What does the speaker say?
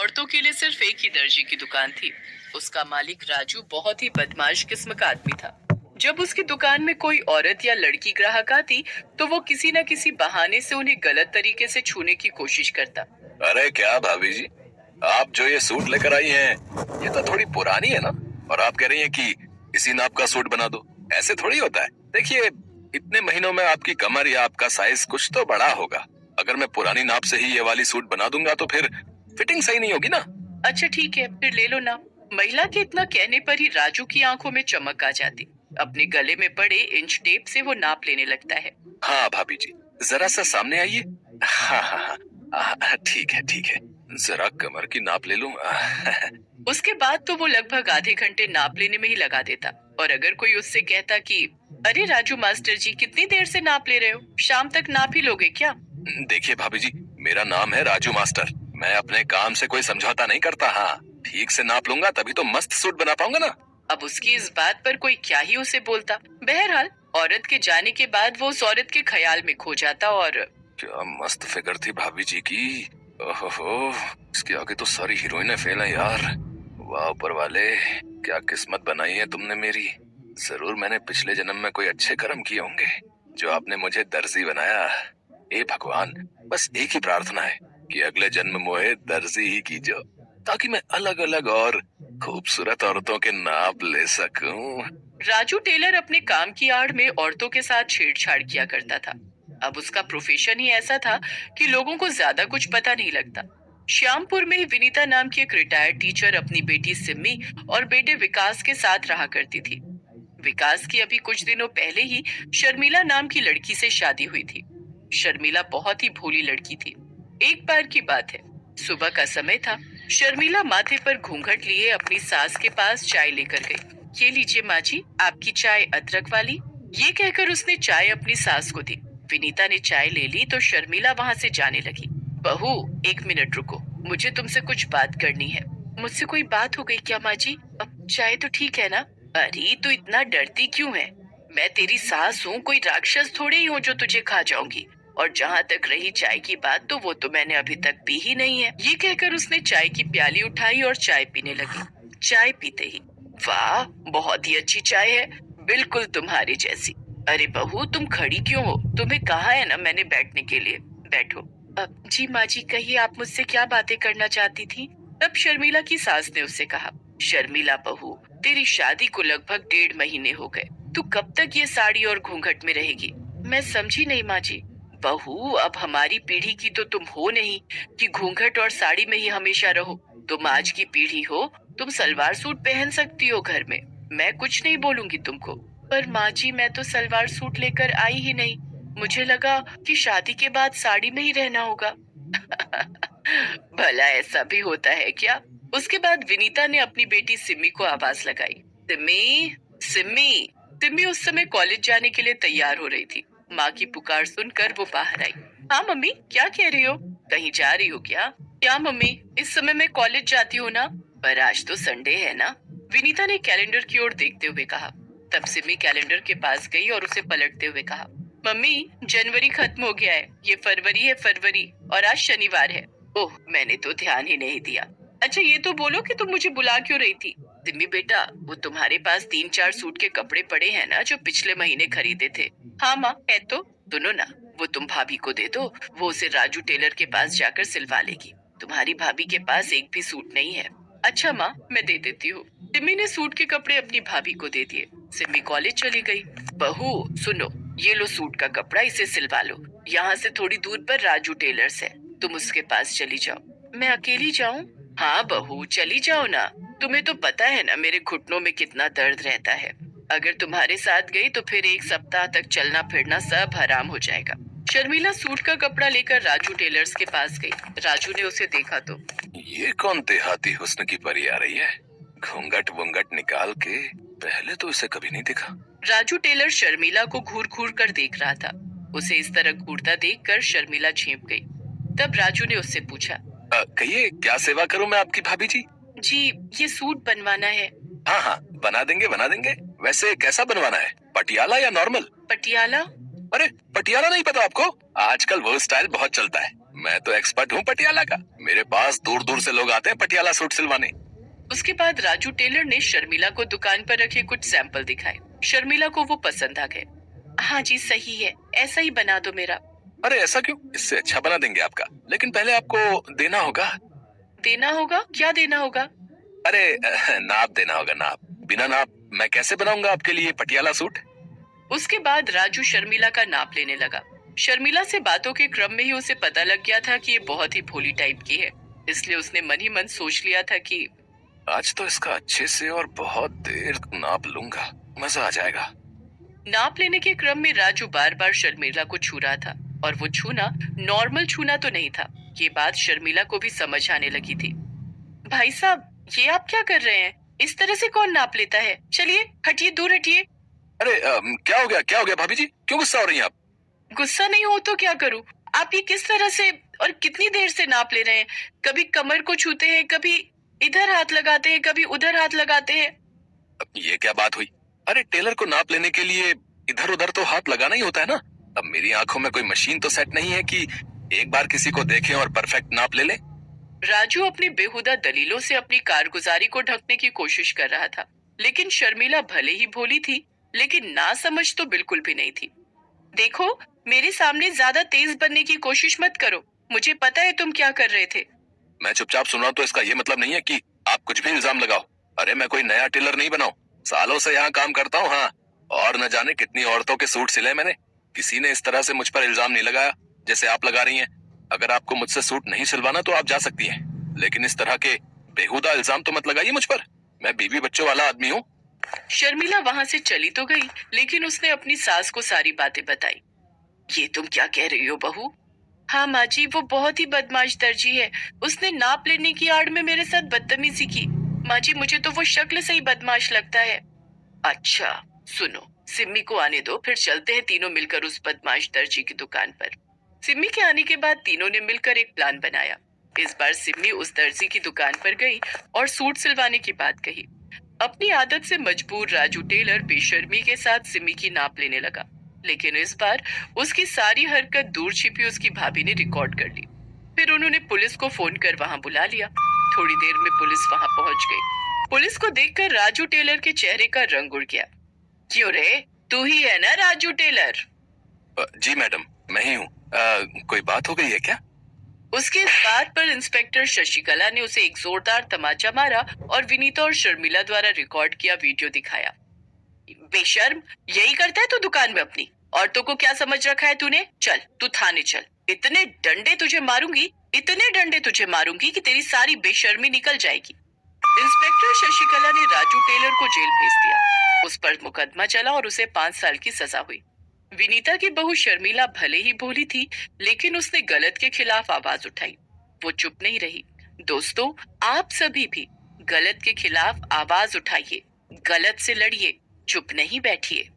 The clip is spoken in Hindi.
औरतों के लिए सिर्फ एक ही दर्जी की दुकान थी। उसका मालिक राजू बहुत ही बदमाश किस्म का आदमी था। जब उसकी दुकान में कोई औरत या लड़की ग्राहक आती तो वो किसी न किसी बहाने से उन्हें गलत तरीके से छूने की कोशिश करता। अरे क्या भाभी जी, आप जो ये सूट लेकर आई हैं, ये तो थोड़ी पुरानी है ना। और आप कह रही हैं कि इसी नाप का सूट बना दो। ऐसे थोड़ी होता है। देखिए, इतने महीनों में आपकी कमर या आपका साइज कुछ तो बड़ा होगा। अगर मैं पुरानी नाप से ही ये वाली सूट बना दूंगा तो फिर फिटिंग सही नहीं होगी ना। अच्छा ठीक है, फिर ले लो ना। महिला के इतना कहने पर ही राजू की आंखों में चमक आ जाती। अपने गले में पड़े इंच टेप से वो नाप लेने लगता है। हाँ भाभी जी, जरा सा सामने आइए। हाँ हाँ हाँ, ठीक है ठीक है। जरा कमर की नाप ले लूं। उसके बाद तो वो लगभग आधे घंटे नाप लेने में ही लगा देता। और अगर कोई उससे कहता कि अरे राजू मास्टर जी, कितनी देर से नाप ले रहे हो, शाम तक नाप ही लोगे क्या? देखिए भाभी जी, मेरा नाम है राजू मास्टर। मैं अपने काम से कोई समझौता नहीं करता। हाँ, ठीक से नाप लूंगा तभी तो मस्त सूट बना पाऊंगा ना। अब उसकी इस बात पर कोई क्या ही उसे बोलता। बहरहाल औरत के जाने के बाद वो उस औरत के ख्याल में खो जाता। और क्या मस्त फिगर थी भाभी जी की। ओहो, इसके आगे तो सारी हीरोइनें फेल हैं यार। वाह ऊपर वाले, क्या किस्मत बनाई है तुमने मेरी। जरूर मैंने पिछले जन्म में कोई अच्छे कर्म किए होंगे जो आपने मुझे दर्जी बनाया। हे भगवान, बस एक ही प्रार्थना है कि अगले जन्म मोहे दर्जी ही कीजो, ताकि मैं अलग अलग और खूबसूरत औरतों के नाप ले सकूं। राजू टेलर अपने काम की आड़ में औरतों के साथ छेड़छाड़ किया करता था। अब उसका प्रोफेशन ही ऐसा था कि लोगों को ज्यादा कुछ पता नहीं लगता। श्यामपुर में ही विनीता नाम की एक रिटायर्ड टीचर अपनी बेटी सिम्मी और बेटे विकास के साथ रहा करती थी। विकास की अभी कुछ दिनों पहले ही शर्मिला नाम की लड़की से शादी हुई थी। शर्मिला बहुत ही भोली लड़की थी। एक बार की बात है, सुबह का समय था। शर्मिला माथे पर घूंघट लिए अपनी सास के पास चाय लेकर गई। ये लीजिए माँ जी, आपकी चाय अदरक वाली। ये कहकर उसने चाय अपनी सास को दी। विनीता ने चाय ले ली तो शर्मिला वहां से जाने लगी। बहू, एक मिनट रुको, मुझे तुमसे कुछ बात करनी है। मुझसे कोई बात हो गई क्या माँ जी? अब चाय तो ठीक है ना? अरे तू इतना डरती क्यों है? मैं तेरी सास हूँ, कोई राक्षस थोड़ी ही हूँ जो तुझे खा जाऊंगी। और जहाँ तक रही चाय की बात, तो वो तो मैंने अभी तक पी ही नहीं है। ये कहकर उसने चाय की प्याली उठाई और चाय पीने लगी। चाय पीते ही, वाह बहुत ही अच्छी चाय है, बिल्कुल तुम्हारी जैसी। अरे बहू, तुम खड़ी क्यों हो? तुम्हें कहा है ना मैंने बैठने के लिए। बैठो। अब जी माँ जी, कहिए आप मुझसे क्या बातें करना चाहती थी? तब शर्मिला की सास ने उससे कहा, शर्मिला बहू, तेरी शादी को लगभग 1.5 महीने हो गए। तू कब तक ये साड़ी और घूंघट में रहेगी? मैं समझी नहीं माँ जी। बहू, अब हमारी पीढ़ी की तो तुम हो नहीं कि घूंघट और साड़ी में ही हमेशा रहो। तुम आज की पीढ़ी हो, तुम सलवार सूट पहन सकती हो घर में। मैं कुछ नहीं बोलूंगी तुमको। पर माँ जी, मैं तो सलवार सूट लेकर आई ही नहीं। मुझे लगा कि शादी के बाद साड़ी में ही रहना होगा। भला ऐसा भी होता है क्या? उसके बाद विनीता ने अपनी बेटी सिम्मी को आवाज लगाई, सिम्मी, सिम्मी। सिम्मी उस समय कॉलेज जाने के लिए तैयार हो रही थी। माँ की पुकार सुनकर वो बाहर आई। हाँ मम्मी, क्या कह रही हो? कहीं जा रही हो क्या? क्या मम्मी, इस समय मैं कॉलेज जाती हूँ ना। पर आज तो संडे है ना, विनीता ने कैलेंडर की ओर देखते हुए कहा। तब सिमी कैलेंडर के पास गई और उसे पलटते हुए कहा, मम्मी, जनवरी खत्म हो गया है, ये फरवरी है, फरवरी, और आज शनिवार है। ओह, मैंने तो ध्यान ही नहीं दिया। अच्छा ये तो बोलो कि तुम मुझे बुला क्यों रही थी? सिमी बेटा, वो तुम्हारे पास 3-4 सूट के कपड़े पड़े हैं ना जो पिछले महीने खरीदे थे। हाँ माँ, है तो। सुनो ना, वो तुम भाभी को दे दो, वो उसे राजू टेलर के पास जाकर सिलवा लेगी। तुम्हारी भाभी के पास एक भी सूट नहीं है। अच्छा माँ, मैं दे देती हूँ। सिमी ने सूट के कपड़े अपनी भाभी को दे दिए। सिमी कॉलेज चली गई। बहू सुनो, ये लो सूट का कपड़ा, इसे सिलवा लो। यहाँ से थोड़ी दूर पर राजू टेलर्स है, तुम उसके पास चली जाओ। मैं अकेली जाऊँ? हाँ बहू, चली जाओ ना। तुम्हें तो पता है ना मेरे घुटनों में कितना दर्द रहता है। अगर तुम्हारे साथ गई तो फिर 1 सप्ताह तक चलना फिरना सब हराम हो जाएगा। शर्मिला सूट का कपड़ा लेकर राजू टेलर्स के पास गई। राजू ने उसे देखा तो, ये कौन देहाती हुस्न की परी आ रही है? घूंघट वूंघट निकाल के, पहले तो इसे कभी नहीं देखा। राजू टेलर शर्मिला को घूर घूर कर देख रहा था। उसे इस तरह घूरता देखकर शर्मिला चीप गई। तब राजू ने उससे पूछा, कहिए क्या सेवा करूं मैं आपकी भाभी जी? जी, ये सूट बनवाना है। हाँ हाँ, बना देंगे बना देंगे। वैसे कैसा बनवाना है, पटियाला या नॉर्मल? पटियाला। अरे पटियाला नहीं पता आपको? आजकल वो स्टाइल बहुत चलता है। मैं तो एक्सपर्ट हूँ पटियाला का। मेरे पास दूर दूर से लोग आते हैं पटियाला सूट सिलवाने। उसके बाद राजू टेलर ने शर्मिला को दुकान पर रखे कुछ सैंपल दिखाए। शर्मिला को वो पसंद आ गए। हाँ जी सही है, ऐसा ही बना दो मेरा। अरे ऐसा क्यों? इससे अच्छा बना देंगे आपका, लेकिन पहले आपको देना होगा। देना होगा? क्या देना होगा? अरे नाप देना होगा, नाप। बिना नाप मैं कैसे बनाऊंगा आपके लिए पटियाला सूट? उसके बाद राजू शर्मिला का नाप लेने लगा। शर्मिला से बातों के क्रम में ही उसे पता लग गया था कि ये बहुत ही भोली टाइप की है, इसलिए उसने मन ही मन सोच लिया था कि आज तो इसका अच्छे से और बहुत देर नाप लूंगा, मजा आ जाएगा। नाप लेने के क्रम में राजू बार बार शर्मिला को छू रहा था, और वो छूना नॉर्मल छूना तो नहीं था। ये बात शर्मिला को भी समझ आने लगी थी। भाई साहब, ये आप क्या कर रहे हैं? इस तरह से कौन नाप लेता है? चलिए हटिए, दूर हटिए। अरे क्या हो गया, क्या हो गया भाभी जी? क्यों गुस्सा हो रही हैं आप? गुस्सा नहीं हो तो क्या करूं? आप ये किस तरह से और कितनी देर से नाप ले रहे हैं? कभी कमर को छूते हैं, कभी इधर हाथ लगाते हैं, कभी उधर हाथ लगाते हैं। अब ये क्या बात हुई? अरे टेलर को नाप लेने के लिए इधर उधर तो हाथ लगाना ही होता है ना। अब मेरी आंखों में कोई मशीन तो सेट नहीं है कि एक बार किसी को देखें और परफेक्ट नाप ले ले। राजू अपनी बेहुदा दलीलों से अपनी कारगुजारी को ढकने की कोशिश कर रहा था, लेकिन शर्मिला भले ही भोली थी, लेकिन ना समझ तो बिल्कुल भी नहीं थी। देखो, मेरे सामने ज्यादा तेज बनने की कोशिश मत करो। मुझे पता है तुम क्या कर रहे थे। मैं चुपचाप सुन रहा हूं तो इसका ये मतलब नहीं है कि आप कुछ भी इल्जाम लगाओ। अरे मैं कोई नया टेलर नहीं बनाऊं, सालों से यहाँ काम करता हूँ। हाँ, और न जाने कितनी औरतों के सूट सिले मैंने। किसी ने इस तरह से मुझ पर इल्जाम नहीं लगाया जैसे आप लगा रही हैं। अगर आपको मुझसे सूट नहीं सिलवाना तो आप जा सकती हैं, लेकिन इस तरह के बेहुदा इल्जाम तो मत लगाइए मुझ पर। मैं बीवी बच्चों वाला आदमी हूँ। शर्मिला वहां से चली तो गई, लेकिन उसने अपनी सास को सारी बातें बताई। ये तुम क्या कह रही हो बहू? हाँ माँ जी, वो बहुत ही बदमाश दर्जी है। उसने नाप लेने की आड़ में मेरे साथ बदतमीजी की। माँ जी, मुझे तो वो शक्ल से ही बदमाश लगता है। अच्छा सुनो, सिम्मी को आने दो, फिर चलते हैं तीनों मिलकर उस बदमाश दर्जी की दुकान पर। सिम्मी के आने के बाद तीनों ने मिलकर एक प्लान बनाया। इस बार सिम्मी उस दर्जी की दुकान पर गई और सूट सिलवाने की बात कही। अपनी आदत से मजबूर राजू टेलर बेशर्मी के साथ सिम्मी की नाप लेने लगा, लेकिन इस बार उसकी सारी हरकत दूर छिपी उसकी भाभी ने रिकॉर्ड कर ली। फिर उन्होंने पुलिस को फोन कर वहां बुला लिया। थोड़ी देर में पुलिस वहां पहुंच गई। पुलिस को देखकर राजू टेलर के चेहरे का रंग उड़ गया। क्यों रे, तू ही है ना राजू टेलर? जी मैडम, मैं ही हूँ। कोई बात हो गई है क्या? उसके इस बात पर इंस्पेक्टर शशिकला ने उसे एक जोरदार तमाचा मारा और विनीता और शर्मिला द्वारा रिकॉर्ड किया वीडियो दिखाया। बेशर्म, यही करता है तू दुकान में अपनी? औरतों को क्या समझ रखा है तूने? चल तू थाने चल। इतने डंडे तुझे मारूंगी, इतने डंडे तुझे मारूंगी कि तेरी सारी बेशर्मी निकल जाएगी। इंस्पेक्टर शशिकला ने राजू टेलर को जेल भेज दिया। उस पर मुकदमा चला और उसे 5 साल की सजा हुई। विनीता की बहू शर्मिला भले ही भोली थी, लेकिन उसने गलत के खिलाफ आवाज उठाई। वो चुप नहीं रही। दोस्तों, आप सभी भी गलत के खिलाफ आवाज उठाइए, गलत से लड़िए, चुप नहीं बैठिए।